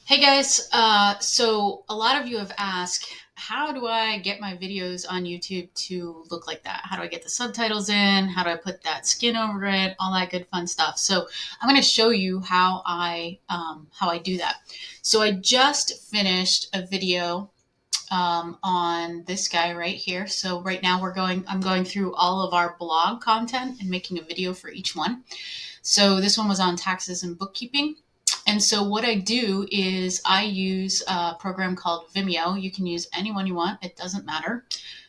Hey guys, so a lot of you have asked, how do I get my videos on YouTube to look like that? How do I get the subtitles in? How do I put that skin over it? All that good fun stuff. So I'm going to show you how I do that. So I just finished a video on this guy right here. So right now I'm going through all of our blog content and making a video for each one. So this one was on taxes and bookkeeping. And so what I do is I use a program called Vimeo. You can use any one you want. It doesn't matter.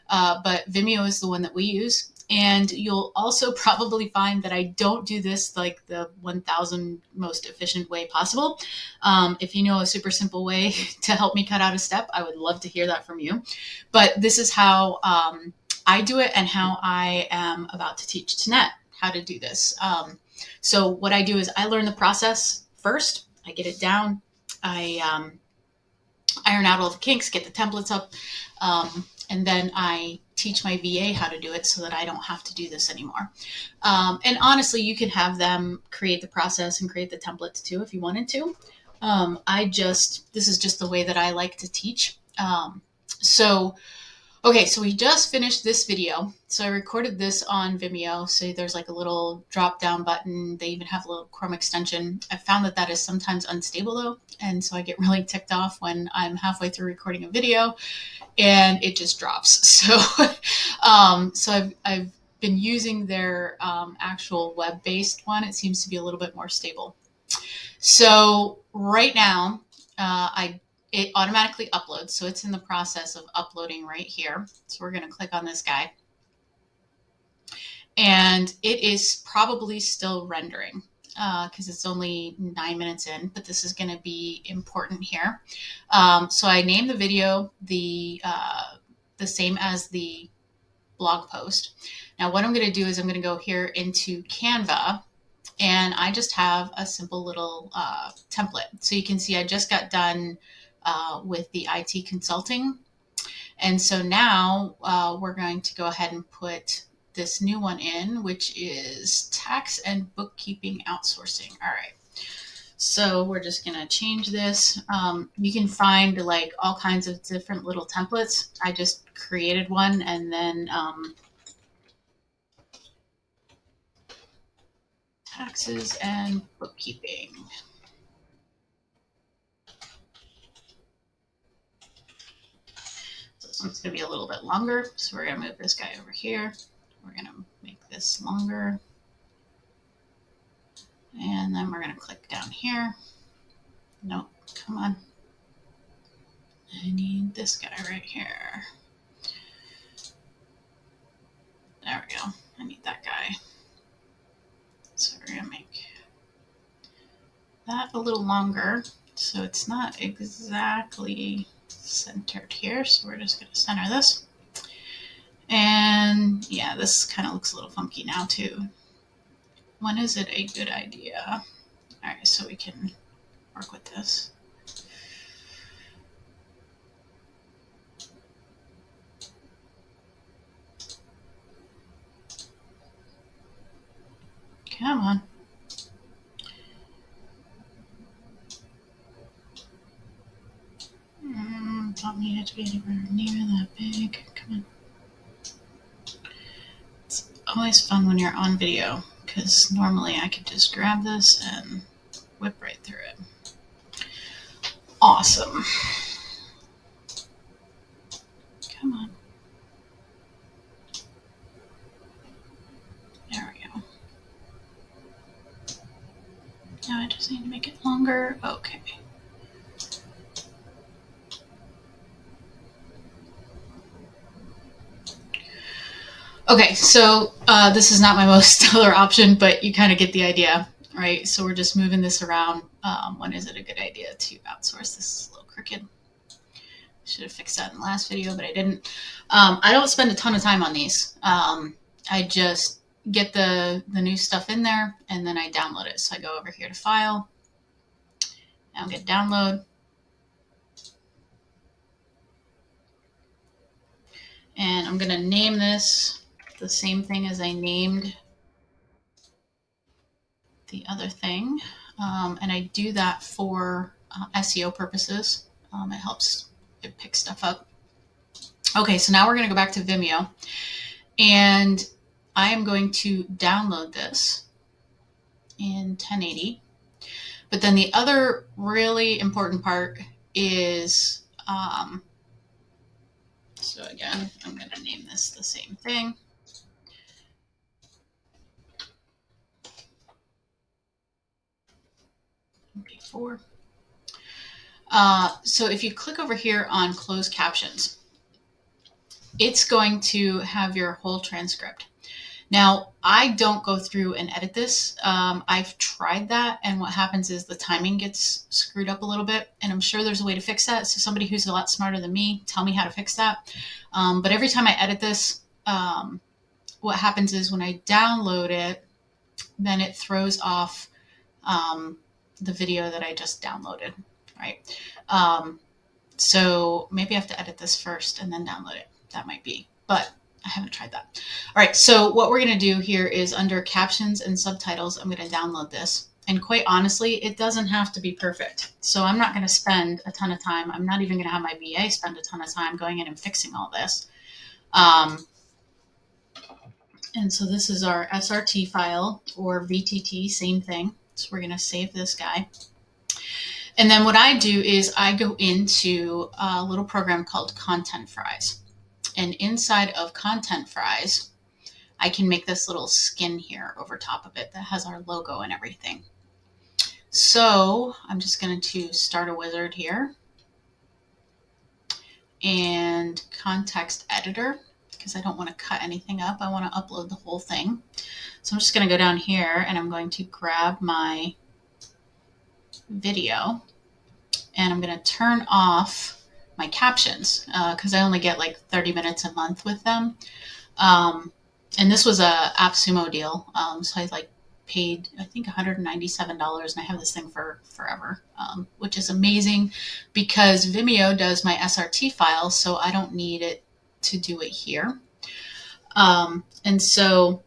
But Vimeo is the one that we use. And you'll also probably find that I don't do this like the 1000 most efficient way possible. If you know a super simple way to help me cut out a step, I would love to hear that from you. But this is how I do it and how I am about to teach Tanette how to do this. So what I do is I learn the process first. I get it down. I iron out all the kinks, get the templates up, and then I teach my VA how to do it so that I don't have to do this anymore. And honestly, you can have them create the process and create the templates too if you wanted to. This is just the way that I like to teach. So Okay, so we just finished this video. So I recorded this on Vimeo. So there's like a little drop down button. They even have a little Chrome extension. I found that that is sometimes unstable though. And so I get really ticked off when I'm halfway through recording a video and it just drops. So I've been using their actual web-based one. It seems to be a little bit more stable. So right now, it automatically uploads. So it's in the process of uploading right here. So we're going to click on this guy. And it is probably still rendering because it's only 9 minutes in, but this is going to be important here. So I named the video the same as the blog post. Now what I'm going to do is I'm going to go here into Canva, and I just have a simple little template. So you can see I just got done with the IT consulting. And so now we're going to go ahead and put this new one in, which is tax and bookkeeping outsourcing. All right. So we're just going to change this. You can find like all kinds of different little templates. I just created one and then taxes and bookkeeping. So this one's going to be a little bit longer. So we're going to move this guy over here. We're going to make this longer. And then we're going to click down here. Nope, come on. I need this guy right here. There we go. I need that guy. So we're going to make that a little longer. So it's not exactly centered here. So we're just going to center this. And yeah, this kind of looks a little funky now too. When is it a good idea? All right, so we can work with this. Come on. Don't need it to be anywhere near that big. Come on. It's always fun when you're on video because normally I could just grab this and whip right through it. Awesome. Come on. There we go. Now I just need to make it longer. Okay. Okay, so this is not my most stellar option, but you kind of get the idea, right? So we're just moving this around. When is it a good idea to outsource? This is a little crooked. Should have fixed that in the last video, but I didn't. I don't spend a ton of time on these. I just get the new stuff in there, and then I download it. So I go over here to File. Now get Download. And I'm going to name this the same thing as I named the other thing. And I do that for SEO purposes. It helps it pick stuff up. Okay, so now we're going to go back to Vimeo, and I am going to download this in 1080. But then the other really important part is, so again, I'm going to name this the same thing. MP4. So if you click over here on closed captions, it's going to have your whole transcript. Now, I don't go through and edit this. I've tried that, and what happens is the timing gets screwed up a little bit, and I'm sure there's a way to fix that. So somebody who's a lot smarter than me, tell me how to fix that. But every time I edit this, what happens is when I download it, then it throws off the video that I just downloaded, right? So maybe I have to edit this first and then download it. That might be, but I haven't tried that. All right, so what we're going to do here is under captions and subtitles, I'm going to download this. And quite honestly, it doesn't have to be perfect. So I'm not going to spend a ton of time. I'm not even going to have my VA spend a ton of time going in and fixing all this. And so this is our SRT file, or VTT, same thing. So we're going to save this guy. And then what I do is I go into a little program called Content Fries. And inside of Content Fries, I can make this little skin here over top of it that has our logo and everything. So I'm just going to start a wizard here. And context editor, because I don't want to cut anything up. I want to upload the whole thing. So I'm just going to go down here and I'm going to grab my video and I'm going to turn off my captions because I only get like 30 minutes a month with them. And this was a AppSumo deal. So I like paid, I think $197, and I have this thing for forever, which is amazing because Vimeo does my SRT files, so I don't need it to do it here. And so,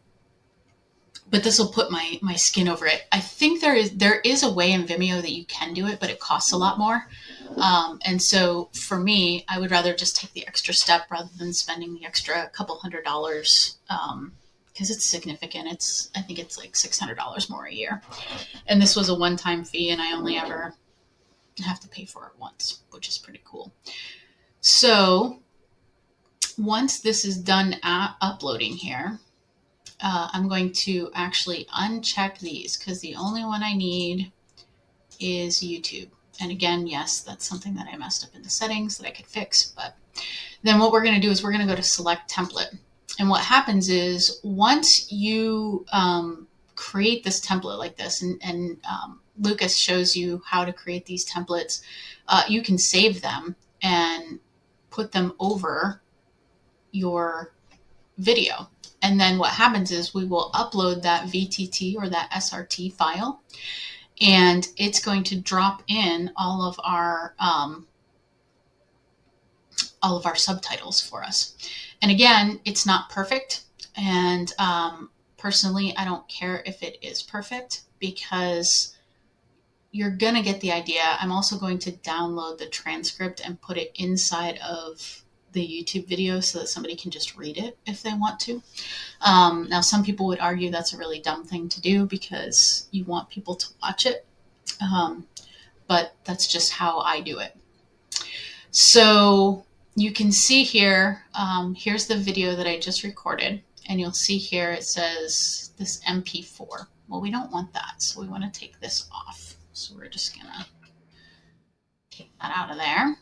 but this will put my skin over it. I think there is a way in Vimeo that you can do it, but it costs a lot more. And so for me, I would rather just take the extra step rather than spending the extra couple $100, because it's significant. I think it's like $600 more a year. And this was a one-time fee, and I only ever have to pay for it once, which is pretty cool. So once this is done uploading here, I'm going to actually uncheck these because the only one I need is YouTube. And again, yes, that's something that I messed up in the settings that I could fix. But then what we're going to do is we're going to go to select template. And what happens is once you create this template like this, and Lucas shows you how to create these templates, you can save them and put them over your video. And then what happens is we will upload that VTT or that SRT file, and it's going to drop in all of our subtitles for us. And again, it's not perfect. And personally, I don't care if it is perfect because you're going to get the idea. I'm also going to download the transcript and put it inside of the YouTube video so that somebody can just read it if they want to. Now, some people would argue that's a really dumb thing to do because you want people to watch it. But that's just how I do it. So you can see here, here's the video that I just recorded. And you'll see here it says this MP4. Well, we don't want that. So we want to take this off. So we're just going to take that out of there.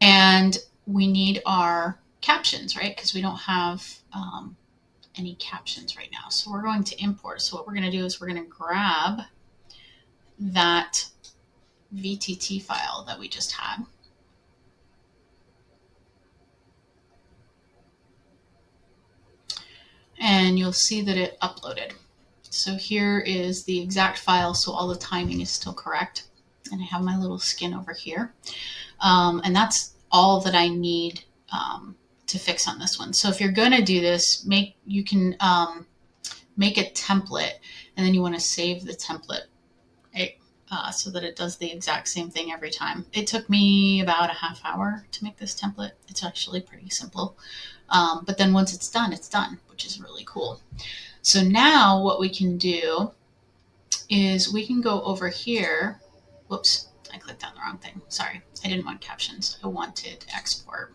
And we need our captions, right? Because we don't have any captions right now. So we're going to import. So what we're going to do is we're going to grab that VTT file that we just had. And you'll see that it uploaded. So here is the exact file. So all the timing is still correct. And I have my little skin over here. And that's all that I need to fix on this one. So if you're going to do this, you can make a template, and then you want to save the template. Right? so that it does the exact same thing every time. It took me about a half hour to make this template. It's actually pretty simple. But then once it's done, which is really cool. So now what we can do is we can go over here. Whoops, I clicked on the wrong thing. Sorry, I didn't want captions. I wanted export.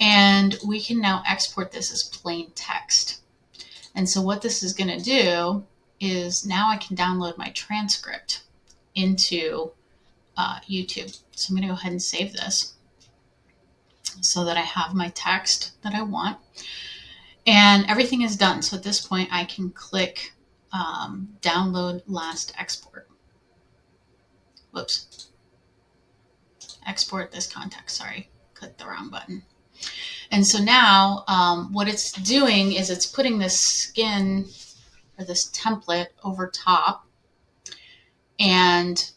And we can now export this as plain text. And so what this is going to do is now I can download my transcript into YouTube. So I'm going to go ahead and save this so that I have my text that I want. And everything is done. So at this point, I can click download last export. Whoops. Export this context. Sorry, clicked the wrong button. And so now what it's doing is it's putting this skin or this template over top and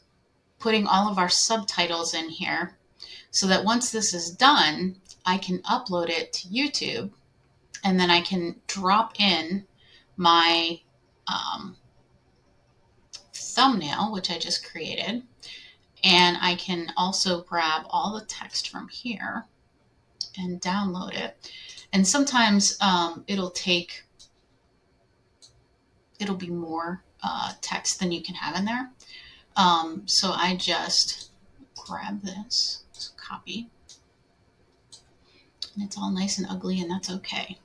putting all of our subtitles in here so that once this is done, I can upload it to YouTube and then I can drop in my thumbnail, which I just created. And I can also grab all the text from here and download it. And sometimes it'll be more text than you can have in there. So I just grab this, copy, and it's all nice and ugly, and that's okay.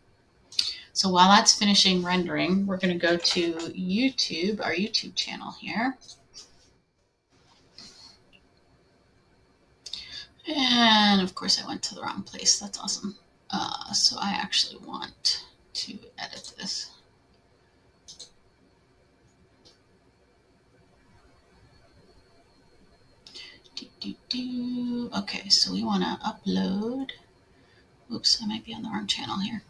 So while that's finishing rendering, we're going to go to YouTube, our YouTube channel here. And of course I went to the wrong place. That's awesome. So I actually want to edit this. Okay, so we want to upload. Oops, I might be on the wrong channel here.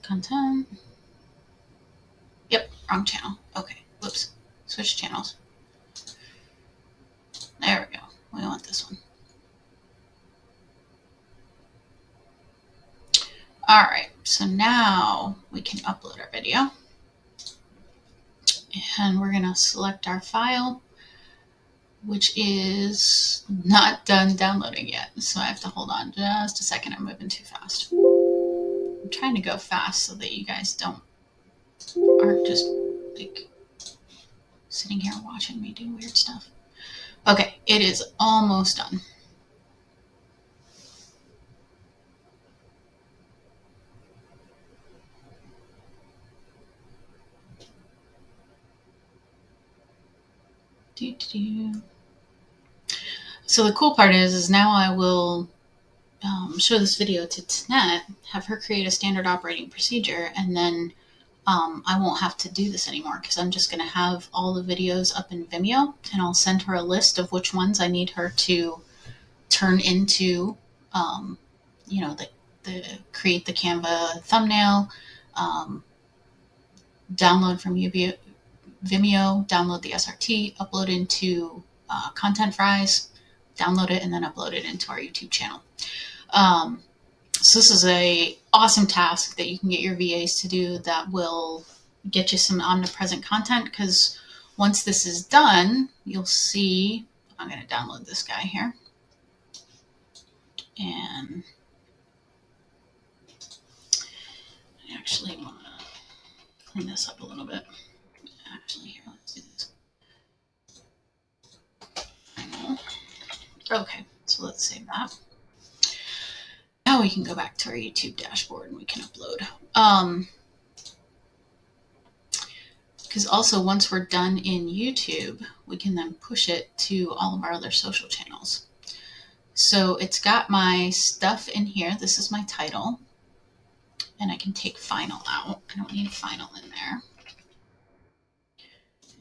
Content. Yep, wrong channel. Okay, whoops. Switch channels. There we go. We want this one. All right, so now we can upload our video. And we're going to select our file, which is not done downloading yet. So I have to hold on just a second. I'm moving too fast. I'm trying to go fast so that you guys aren't just like sitting here watching me do weird stuff. Okay, it is almost done. So the cool part is now I will show this video to Tanette, have her create a standard operating procedure, and then I won't have to do this anymore because I'm just going to have all the videos up in Vimeo, and I'll send her a list of which ones I need her to turn into, the create the Canva thumbnail, download from Vimeo, download the SRT, upload into Content Fries, download it, and then upload it into our YouTube channel. So this is a awesome task that you can get your VAs to do that will get you some omnipresent content, because once this is done, you'll see, I'm going to download this guy here. And I actually want to clean this up a little bit. Actually, here, let's do this. Okay, so let's save that. Now we can go back to our YouTube dashboard and we can upload. Because also once we're done in YouTube, we can then push it to all of our other social channels. So it's got my stuff in here. This is my title. And I can take final out. I don't need a final in there.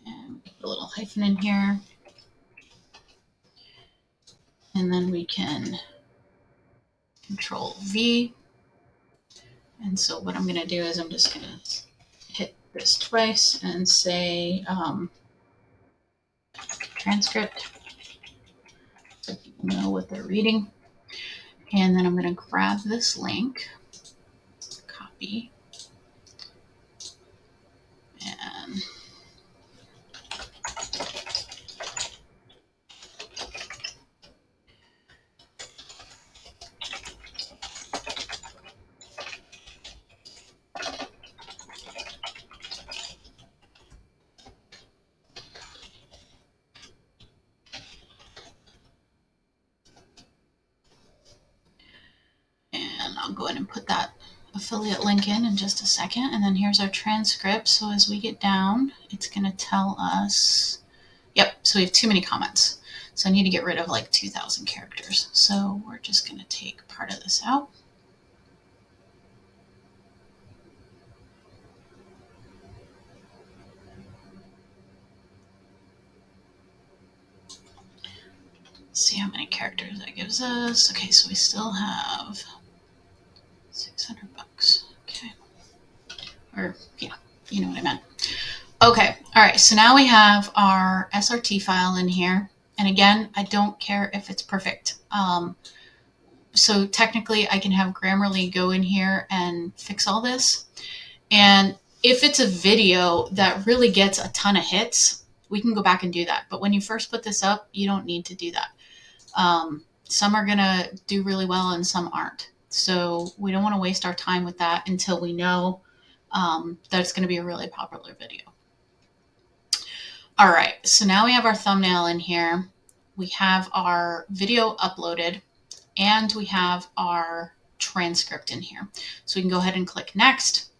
And put a little hyphen in here. And then we can Control V. And so what I'm going to do is I'm just going to hit this twice and say transcript, so people know what they're reading. And then I'm going to grab this link, copy, and I'll go ahead and put that affiliate link in just a second. And then here's our transcript. So as we get down, it's going to tell us, yep, so we have too many comments. So I need to get rid of like 2,000 characters. So we're just going to take part of this out. See how many characters that gives us. Okay, so we still have $600. Okay. Or, yeah, you know what I meant. Okay, all right, so now we have our SRT file in here. And again, I don't care if it's perfect. So technically, I can have Grammarly go in here and fix all this. And if it's a video that really gets a ton of hits, we can go back and do that. But when you first put this up, you don't need to do that. Some are going to do really well and some aren't. So we don't want to waste our time with that until we know that it's going to be a really popular video. All right, so now we have our thumbnail in here. We have our video uploaded and we have our transcript in here. So we can go ahead and click next.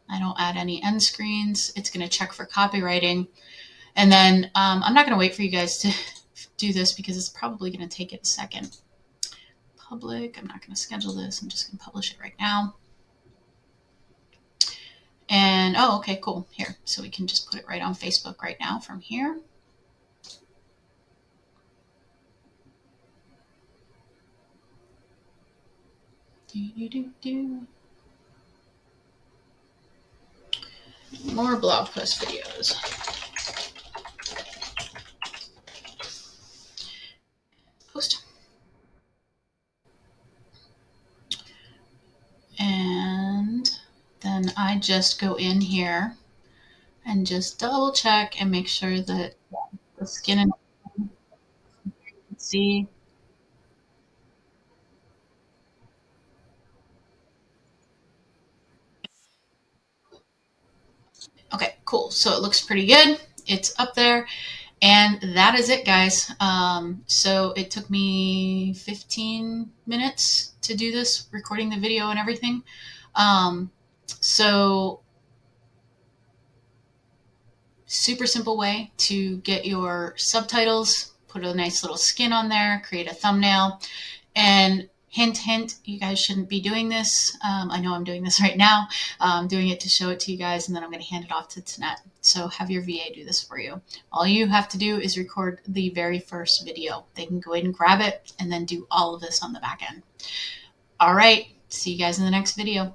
I don't add any end screens. It's going to check for copywriting. And then I'm not going to wait for you guys to do this because it's probably going to take it a second. Public, I'm not going to schedule this. I'm just going to publish it right now. And, oh, okay, cool. Here, so we can just put it right on Facebook right now from here. More blog post videos. Post. And then I just go in here and just double check and make sure that the skin and you can see. Okay, cool. So it looks pretty good. It's up there. And that is it, guys. So it took me 15 minutes to do this, recording the video and everything. So super simple way to get your subtitles, put a nice little skin on there, create a thumbnail, and hint, hint, you guys shouldn't be doing this. I know I'm doing this right now. I'm doing it to show it to you guys, and then I'm going to hand it off to Tanette. So have your VA do this for you. All you have to do is record the very first video. They can go ahead and grab it and then do all of this on the back end. All right. See you guys in the next video.